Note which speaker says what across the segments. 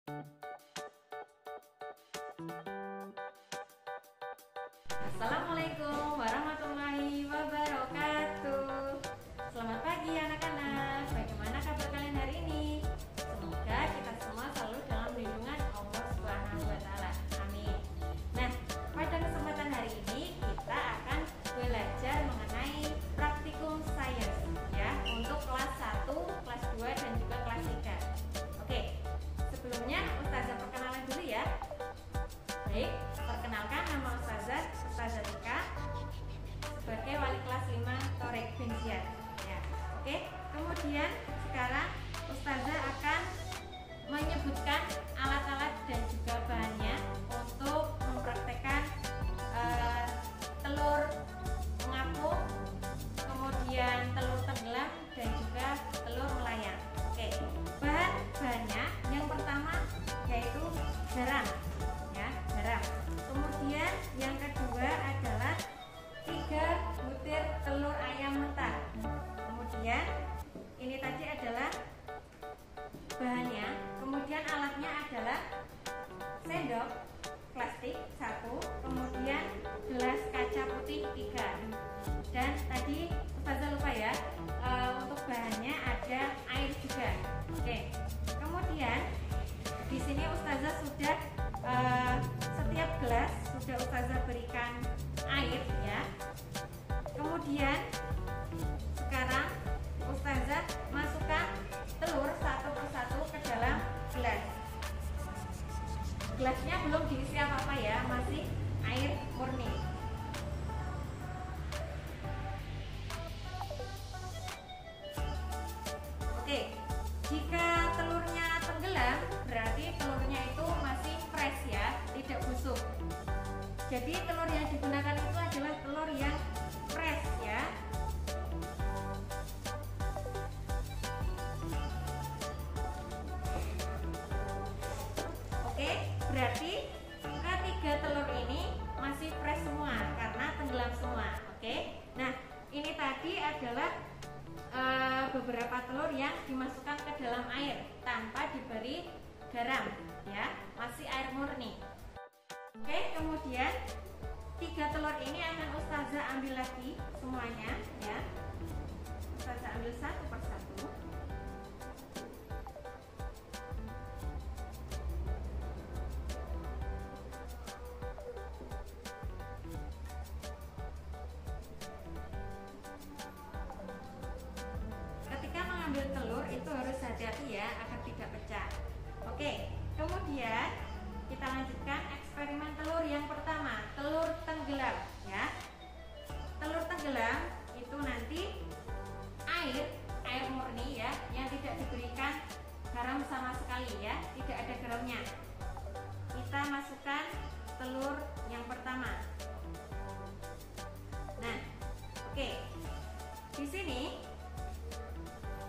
Speaker 1: Assalamualaikum warahmatullahi wabarakatuh. Selamat pagi anak-anak. Bagaimana kabar kalian hari ini? Semoga kita semua selalu dalam lindungan Allah Subhanahu wa taala. Amin. Nah, pada kesempatan hari ini kita akan belajar mengenai praktikum sains ya, untuk kelas 1, kelas 2 dan juga kelas 3. Oke. Sebelumnya Ustazah perkenalan dulu ya. Baik, perkenalkan nama Ustazah Tika sebagai wali kelas 5 Torek Binsiat ya. Oke, kemudian sekarang Ustazah akan menyebutkan alat-alat dan juga bahannya untuk mempraktekkan telur mengapung, kemudian telur tenggelam dan juga telur melayang. Oke, bahan-bahannya yang pertama yaitu garam. Kemudian yang kedua adalah 3 butir telur ayam mentah. Kemudian ini tadi adalah bahannya. Kemudian alatnya adalah sendok plastik 1, kemudian gelas kaca putih 3. Dan tadi Ustazah lupa ya, untuk bahannya ada air juga. Oke. Kemudian di sini Ustazah sudah setiap gelas sudah Ustazah berikan air ya. Kemudian sekarang Ustazah masukkan telur satu persatu ke dalam gelas. Gelasnya belum diisi apa-apa ya, masih air murni. Oke, jika telurnya tenggelam berarti telurnya itu masih fresh ya, tidak busuk. Jadi telur yang digunakan itu adalah telur yang fresh ya. Oke, berarti ketiga telur ini masih fresh semua karena tenggelam semua. Oke, nah ini tadi adalah beberapa telur yang dimasukkan ke dalam air tanpa diberi garam ya, masih air murni. Oke, kemudian 3 telur ini akan Ustazah ambil lagi semuanya ya. Ustazah ambil satu persatu. Ketika mengambil telur itu harus hati-hati ya agar tidak pecah. Oke, kemudian kita lanjutkan eksperimen telur yang pertama, telur tenggelam ya. Telur tenggelam itu nanti air murni ya, yang tidak diberikan garam sama sekali ya, tidak ada garamnya. Kita masukkan telur yang pertama. Nah, oke. Di sini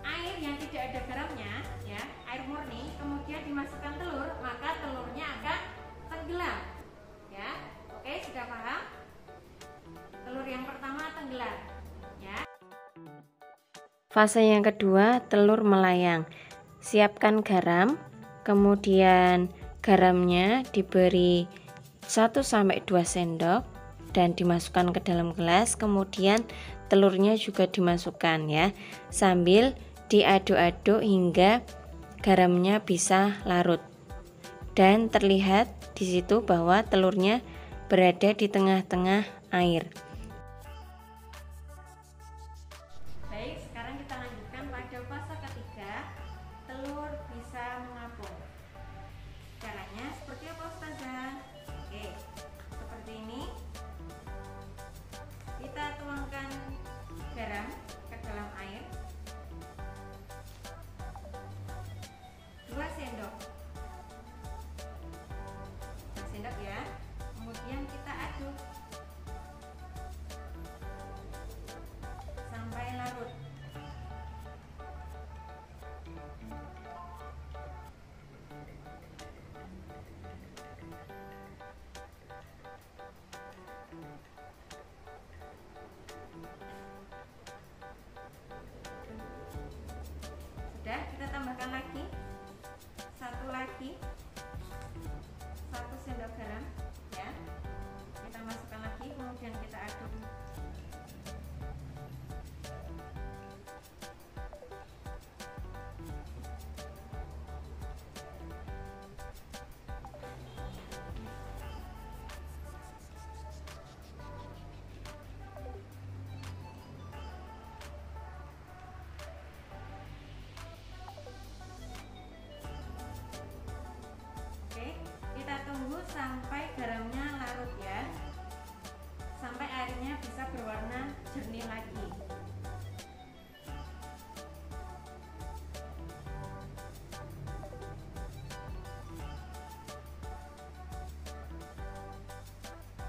Speaker 1: air yang tidak ada garamnya ya, air murni, kemudian dimasukkan telur, maka telurnya akan tenggelam ya. Oke, sudah paham? Telur yang pertama tenggelam ya.
Speaker 2: Fase yang kedua, telur melayang. Siapkan garam, kemudian garamnya diberi 1-2 sendok dan dimasukkan ke dalam gelas, kemudian telurnya juga dimasukkan ya, sambil diaduk-aduk hingga garamnya bisa larut. Dan terlihat di situ bahwa telurnya berada di tengah-tengah air.
Speaker 1: Baik, sekarang kita lanjutkan pada fase ketiga, telur bisa mengapung. Caranya seperti apa Ustazah? Oke, seperti ini. Kita tuangkan garam ke dalam air 2 sendok. 2 sendok ya. Kemudian kita aduk sampai larut. Sudah, kita tambahkan lagi 1 lagi sampai garamnya larut ya, sampai airnya bisa berwarna jernih lagi.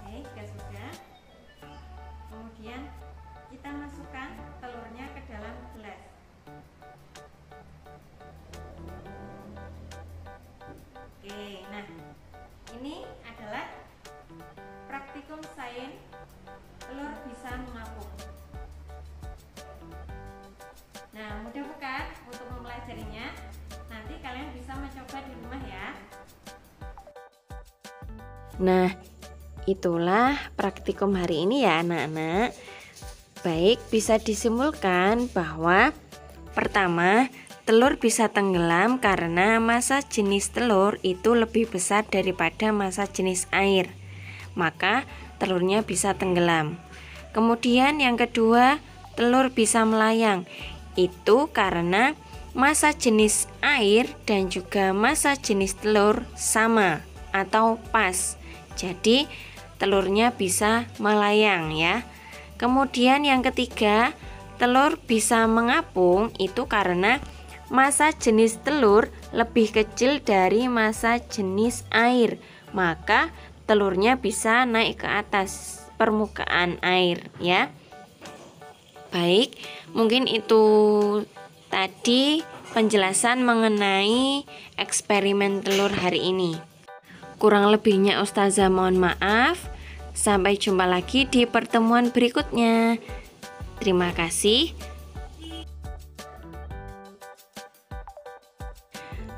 Speaker 1: Oke, jika sudah, kemudian kita masukkan telurnya ke dalam gelas. Oke, nah ini adalah praktikum sains telur bisa mengapung. Nah, mudah bukan untuk mempelajarinya? Nanti kalian bisa mencoba di rumah ya.
Speaker 2: Nah, itulah praktikum hari ini ya anak-anak. Baik, bisa disimpulkan bahwa pertama, telur bisa tenggelam karena massa jenis telur itu lebih besar daripada massa jenis air. Maka telurnya bisa tenggelam. Kemudian yang kedua, telur bisa melayang. Itu karena massa jenis air dan juga massa jenis telur sama atau pas. Jadi telurnya bisa melayang ya. Kemudian yang ketiga, telur bisa mengapung itu karena massa jenis telur lebih kecil dari massa jenis air. Maka telurnya bisa naik ke atas permukaan air ya. Baik, mungkin itu tadi penjelasan mengenai eksperimen telur hari ini. Kurang lebihnya Ustazah mohon maaf. Sampai jumpa lagi di pertemuan berikutnya. Terima kasih.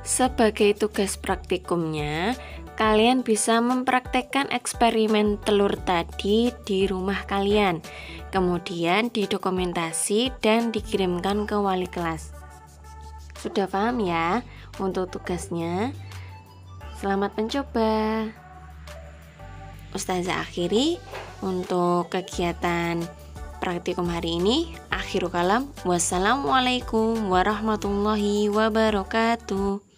Speaker 2: Sebagai tugas praktikumnya, kalian bisa mempraktekkan eksperimen telur tadi di rumah kalian. Kemudian didokumentasi dan dikirimkan ke wali kelas. Sudah paham ya untuk tugasnya? Selamat mencoba. Ustazah akhiri untuk kegiatan praktikum hari ini. Akhirul kalam. Wassalamualaikum warahmatullahi wabarakatuh.